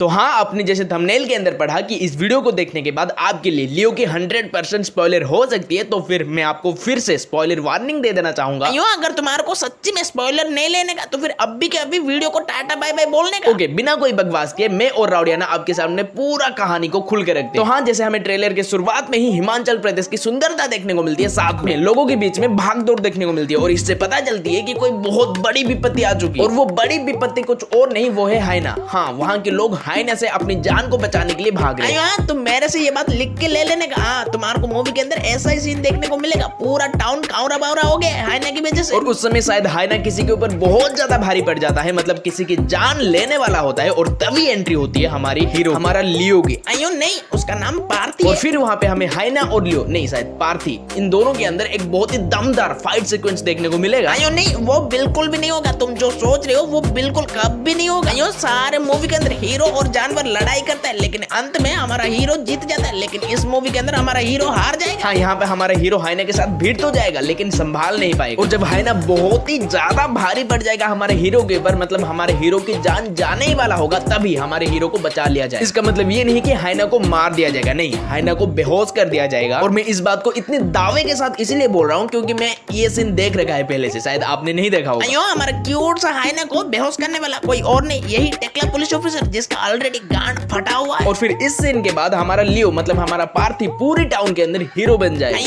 तो हाँ, आपने जैसे थंबनेल के अंदर पढ़ा कि इस वीडियो को देखने के बाद आपके लिए लियो की 100% स्पॉइलर हो सकती है, तो फिर मैं आपको फिर से स्पॉइलर वार्निंग दे देना चाहूंगा। अगर तुम्हारे को सच्ची में स्पॉइलर नहीं लेने का तो फिर अभी के अभी वीडियो को टाटा बाय बाय बोलने का। ओके, बिना कोई बकवास के मैं और राउडियाना आपके सामने पूरा कहानी को खुल के रखते हैं। तो हाँ, जैसे हमें ट्रेलर के शुरुआत में ही हिमाचल प्रदेश की सुंदरता देखने को मिलती है, साथ में लोगों के बीच में भागदौड़ देखने को मिलती है और इससे पता चलती है कि कोई बहुत बड़ी विपत्ति आ चुकी है। और वो बड़ी विपत्ति कुछ और नहीं, वो है हाइना। हाँ, वहाँ के लोग हाइना से अपनी जान को बचाने के लिए भाग रहे हैं। तुम मेरे से ये बात लिख के ले लेने का। तुम्हारे को मूवी के अंदर ऐसा ही सीन देखने को मिलेगा, पूरा टाउन कावरा बावरा हो गया हाइना की वजह से। और उस समय शायद हाइना किसी के ऊपर बहुत ज्यादा भारी पड़ जाता है, मतलब किसी की जान लेने वाला होता है, और तभी एंट्री होती है हमारी हीरो, हमारा लियो की। नहीं, उसका नाम पार्थी और फिर वहाँ पे हमें हाइना और लियो, नहीं शायद पार्थी, इन दोनों के अंदर एक बहुत ही दमदार फाइट सीक्वेंस देखने को मिलेगा। नहीं, वो बिल्कुल भी नहीं होगा। तुम जो सोच रहे हो वो बिल्कुल कभी नहीं होगा। सारे मूवी के अंदर हीरो और जानवर लड़ाई करता है, लेकिन अंत में हमारा हीरो जीत जाता है। लेकिन इस मूवी के अंदर हमारा हीरो हार जाएगा। हाँ, यहाँ पे हमारा हीरो हाइना के साथ भिड़ तो जाएगा, लेकिन संभाल नहीं पाएगा। और जब हाइना बहुत ही ज्यादा भारी पड़ जाएगा हमारे हीरो के ऊपर, मतलब हमारे हीरो की जान जाने ही वाला होगा, तभी हमारे हीरो को बचा लिया जाए। इसका मतलब ये नहीं कि हाइना को मार दिया जाएगा, नहीं, हाइना को बेहोश कर दिया जाएगा। और मैं इस बात को इतने दावे के साथ इसलिए बोल रहा हूँ क्योंकि मैं ये सीन देख रखा है पहले से, शायद आपने नहीं देखा होगा। हमारा क्यूट सा हाइना को बेहोश करने वाला कोई और नहीं, यही टेक्ला पुलिस ऑफिसर जिसका ऑलरेडी गांड फटा हुआ है। और फिर इस सीन के बाद हमारा लियो, मतलब हमारा पार्थी, पूरी टाउन के अंदर हीरो बन जाए।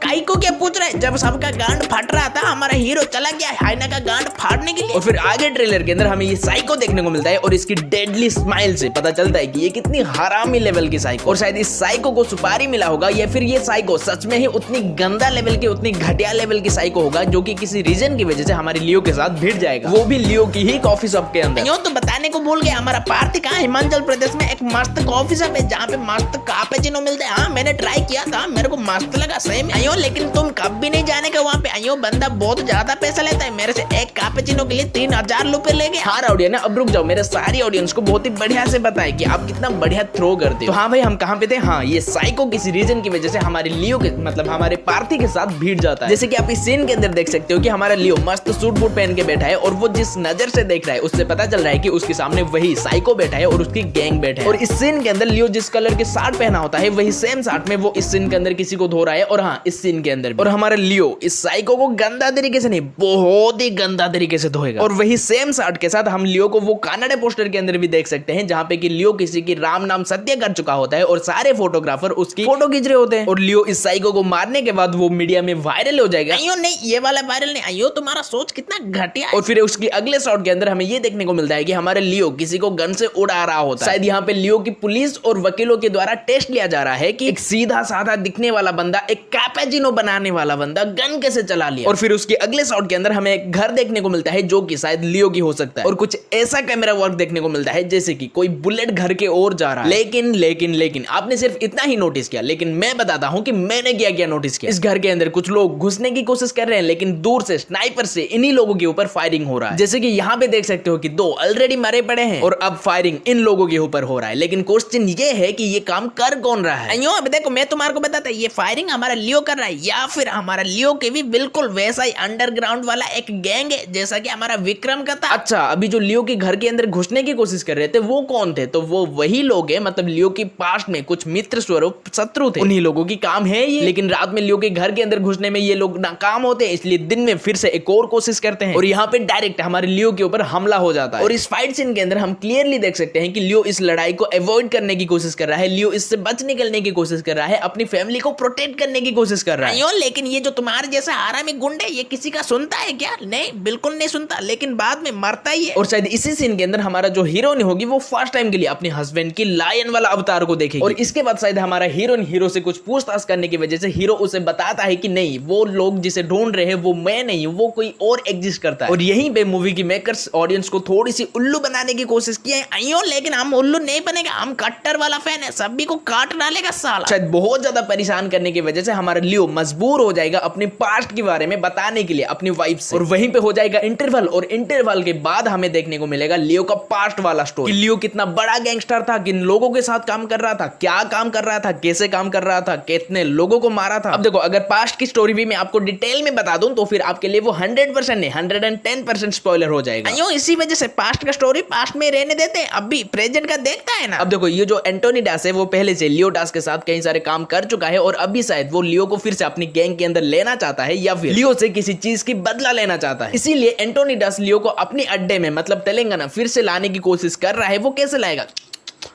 काई को क्या पूछ रहा है? जब सबका गांड फट रहा था हमारा हीरो चला गया हाइना का गांड फाड़ने के लिए। और फिर आगे ट्रेलर के अंदर हमें ये साइको देखने को मिलता है, और इसकी डेडली स्माइल से पता चलता है कि ये कितनी हरामी लेवल की साइको। और शायद इस साइको को सुपारी मिला होगा, या फिर ये साइको सच में ही उतनी गंदा लेवल की, उतनी घटिया लेवल की साइको होगा जो कि किसी रीजन की वजह से हमारे लियो के साथ भिड़ जाएगा, वो भी लियो की ही कॉफी शॉप के अंदर। तो बताने को भूल गया, हमारा पार्थी कहाँ, हिमाचल प्रदेश में एक मस्त कॉफी शॉप है जहाँ पे मस्त कैपेचिनो मिलते हैं। हाँ, मैंने ट्राई किया था, मेरे को मस्त लगा सही में। लेकिन तुम कभी नहीं जाने का वहाँ पे। बंदा बहुत ज्यादा पैसा लेता है, मेरे से एक कैपेचिनो के लिए 3000 रुपए ले गया। हाँ राउडिया ना, अब रुक जाओ, मेरे सारी ऑडियंस को बहुत ही बढ़िया से बताए कि आप कितना बढ़िया थ्रो करते हो। तो हाँ भाई, हम कहाँ पे थे? हाँ, ये साइको किसी रीजन की वजह से हमारे लियो के, मतलब हमारे पार्थी के साथ भीड़ जाता है। जैसे कि आप इस सीन के अंदर देख सकते हो कि हमारा लियो मस्त सूट बूट पहन के बैठा है, और वो जिस नजर से देख रहा है उससे पता चल रहा है कि उसके सामने वही साइको बैठा है और उसकी गैंग बैठा है। और इस सीन के अंदर लियो जिस कलर के शर्ट पहना होता है, वही सेम शर्ट में वो इस सीन के अंदर किसी को धो रहा है। और हाँ, इस सीन के अंदर और हमारा लियो इस साइको को गंदा तरीके से नहीं, बहुत ही गंदा तरीके से धोएगा। और वही सेम शर्ट के साथ हम लियो को वो कानाडा पोस्टर के अंदर भी देख सकते हैं, जहाँ पे कि लियो किसी की राम नाम सत्य कर चुका होता है और सारे फोटोग्राफर उसकी फोटो खींच रहे होते हैं। और लियो इस साइको को मारने के बाद वो मीडिया में वायरल हो जाएगा। नहीं, ये वाला वायरल नहीं। तुम्हारा सोच कितना घटिया है। और फिर उसकी अगले शॉट के अंदर हमें ये देखने को मिलता है कि हमारे लियो किसी को गन से उड़ा रहा होता है। शायद यहाँ पे लियो की पुलिस और वकीलों के द्वारा टेस्ट लिया जा रहा है कि एक सीधा साधा दिखने वाला बंदा, एक कैपेचिनो बनाने वाला बंदा गन कैसे चला लिया। और फिर उसके अगले शॉट के अंदर हमें एक घर देखने को मिलता है जो कि शायद लियो की हो सकता है, और कुछ ऐसा कैमरा वर्क देखने को मिलता है जैसे कि कोई बुलेट घर के ओर जा रहा है। लेकिन आपने सिर्फ इतना ही नोटिस किया, लेकिन मैं बताता हूं कि मैंने क्या नोटिस किया। इस घर के अंदर कुछ लोग घुसने की कोशिश कर रहे हैं, लेकिन दूर से स्नाइपर से इन्हीं लोगों के ऊपर फायरिंग हो रहा है। जैसे कि यहाँ पे देख सकते हो कि 2 ऑलरेडी मरे पड़े हैं और अब फायरिंग इन लोगों के ऊपर हो रहा है। लेकिन क्वेश्चन ये है कि ये काम कर कौन रहा है? अब देखो, मैं तुम्हारे को बताता, ये फायरिंग हमारा लियो कर रहा है, या फिर हमारा लियो के भी बिल्कुल वैसा ही अंडरग्राउंड वाला एक गैंग है जैसा कि हमारा विक्रम का था। अच्छा, अभी जो लियो के घर के अंदर घुसने की कोशिश कर रहे थे वो कौन थे? तो वो वही लोग हैं, मतलब लियो की पास्ट में कुछ मित्र स्वरूप शत्रु थे, उन्हीं लोगों की काम है ये। लेकिन रात में लियो के घर के अंदर घुसने में ये लोग नाकाम होते हैं, इसलिए दिन में फिर से एक और कोशिश करते हैं और यहाँ पे डायरेक्ट हमारे लियो के ऊपर हमला हो जाता है। और इस फाइट सीन के अंदर हम क्लियरली देख सकते हैं कि लियो इस लड़ाई को अवॉइड करने की कोशिश कर रहा है, लियो इससे बच निकलने की कोशिश कर रहा है, अपनी फैमिली को प्रोटेक्ट करने की कोशिश कर रहा है। लेकिन ये जो तुम्हारे जैसा आरामी गुंडे, ये किसी का सुनता है क्या? नहीं, बिल्कुल नहीं सुनता, लेकिन बाद में मरता ही है। और शायद इसी सीन के अंदर हमारा जो हीरोइन होगी वो फर्स्ट टाइम के लिए अपने हस्बैंड की लायन वाला अवतार को देखेगी। और इसके बाद शायद हमारा हीरोइन हीरो से कुछ पूछताछ करने की वजह से हीरो उसे बताता है कि नहीं, वो लोग जिसे ढूंढ रहे हैं वो मैं नहीं हूं, वो कोई और एग्जिस्ट करता है। और यहीं पे मूवी की मेकर्स ऑडियंस को थोड़ी सी उल्लू बनाने की कोशिश की है। लेकिन हम उल्लू नहीं बनेगा, हम कट्टर वाला फैन है, सभी को काट डालेगा साला। शायद बहुत ज्यादा परेशान करने की वजह से हमारा लियो मजबूर हो जाएगा अपने पास्ट के बारे में बताने के लिए अपनी वाइफ से, और वहीं पे हो जाएगा इंटरवल। और इंटरवल के बाद हमें देखने को मिलेगा लियो का पास्ट वाला स्टोरी, लियो कितना बड़ा गैंगस्टर था, किन लोगों के साथ काम कर रहा था, क्या काम कर रहा था, कैसे काम कर रहा था, कितने लोगों को मारा था। अब देखो, अगर पास्ट की स्टोरी भी मैं आपको डिटेल में बता दूं तो फिर आपके लिए वो 100% नहीं 110% स्पॉइलर हो जाएगा। इसी वजह से पास्ट का स्टोरी पास्ट में रहने देते। अब अभी प्रेजेंट का देखता है ना। अब देखो ये जो एंटोनी डास है वो पहले से लियो डास के साथ कई सारे काम कर चुका है और अभी शायद वो लियो को फिर से अपनी गैंग के अंदर लेना चाहता है या फिर लियो से किसी चीज की बदला लेना चाहता है। इसीलिए एंटोनी डास लियो को अपनी अड्डे में मतलब तेलंगाना फिर से लाने की कोशिश कर रहा है। वो कैसे लाएगा?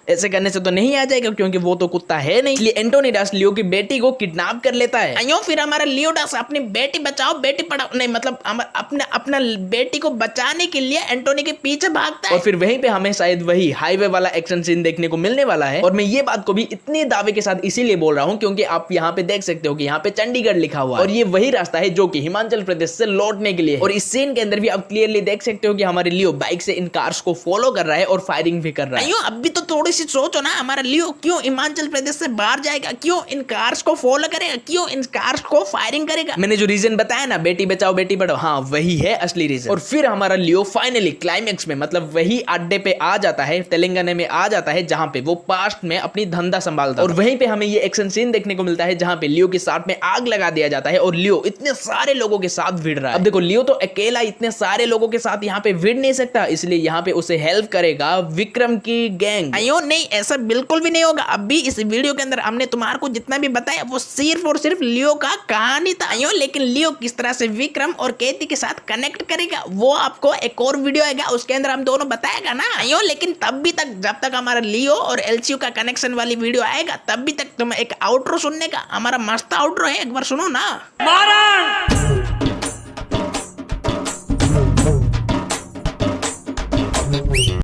ऐसे करने से तो नहीं आ जाएगा क्योंकि वो तो कुत्ता है नहीं। इसलिए एंटोनी डास लियो की बेटी को किडनैप कर लेता है। अयो फिर हमारा लियो डास अपनी बेटी बचाओ बेटी पढ़ाओ नहीं मतलब अपना बेटी को बचाने के लिए एंटोनी के पीछे भागता है। और फिर वहीं पे हमें शायद वही हाईवे वाला एक्शन सीन देखने को मिलने वाला है। और मैं ये बात को भी इतने दावे के साथ इसीलिए बोल रहा हूँ क्योंकि आप यहाँ पे देख सकते हो कि यहाँ पे चंडीगढ़ लिखा हुआ है और ये वही रास्ता है जो कि हिमाचल प्रदेश से लौटने के लिए। और इस सीन के अंदर भी आप क्लियरली देख सकते हो कि हमारे लियो बाइक से इन कार्स को फॉलो कर रहा है और फायरिंग भी कर रहा है। अयो अभी तो थोड़ी सी सोचो ना, हमारा लियो क्यों हिमाचल प्रदेश से बाहर जाएगा, क्यों इन कार्स को फॉलो करेगा, क्यों इन कार्स को फायरिंग करेगा। मैंने जो रीजन बताया ना बेटी बचाओ बेटी पढ़ाओ, हाँ वही है असली रीजन। और फिर हमारा लियो फाइनली क्लाइमेक्स में मतलब वही अड्डे पे आ जाता है, तेलंगाना में आ जाता है जहां पे वो पास्ट में अपनी धंधा संभालता है। और वहीं पे हमें ये एक्शन सीन देखने को मिलता है जहां पे लियो के साथ में आग लगा दिया जाता है और लियो इतने सारे लोगों के साथ भिड़ रहा है। अब देखो लियो तो अकेला इतने सारे लोगों के साथ यहाँ पे भिड़ नहीं सकता, इसलिए यहाँ पे उसे हेल्प करेगा विक्रम की गैंग। अयो नहीं, ऐसा बिल्कुल भी नहीं होगा। अभी इस वीडियो के अंदर हमने तुम्हारे को जितना भी बताया वो सिर्फ और सिर्फ लियो का कहानी था। अयो लेकिन लियो किस तरह से विक्रम और केती के साथ कनेक्ट करेगा वो आपको एक और वीडियो आएगा उसके अंदर हम दोनों बताएगा ना। अयो लेकिन तब भी तक जब तक हमारा लियो और एलसीयू का कनेक्शन वाली वीडियो आएगा तब भी तक तुम्हें एक आउट्रो सुनने का, हमारा मस्त आउट्रो है, एक बार सुनो ना।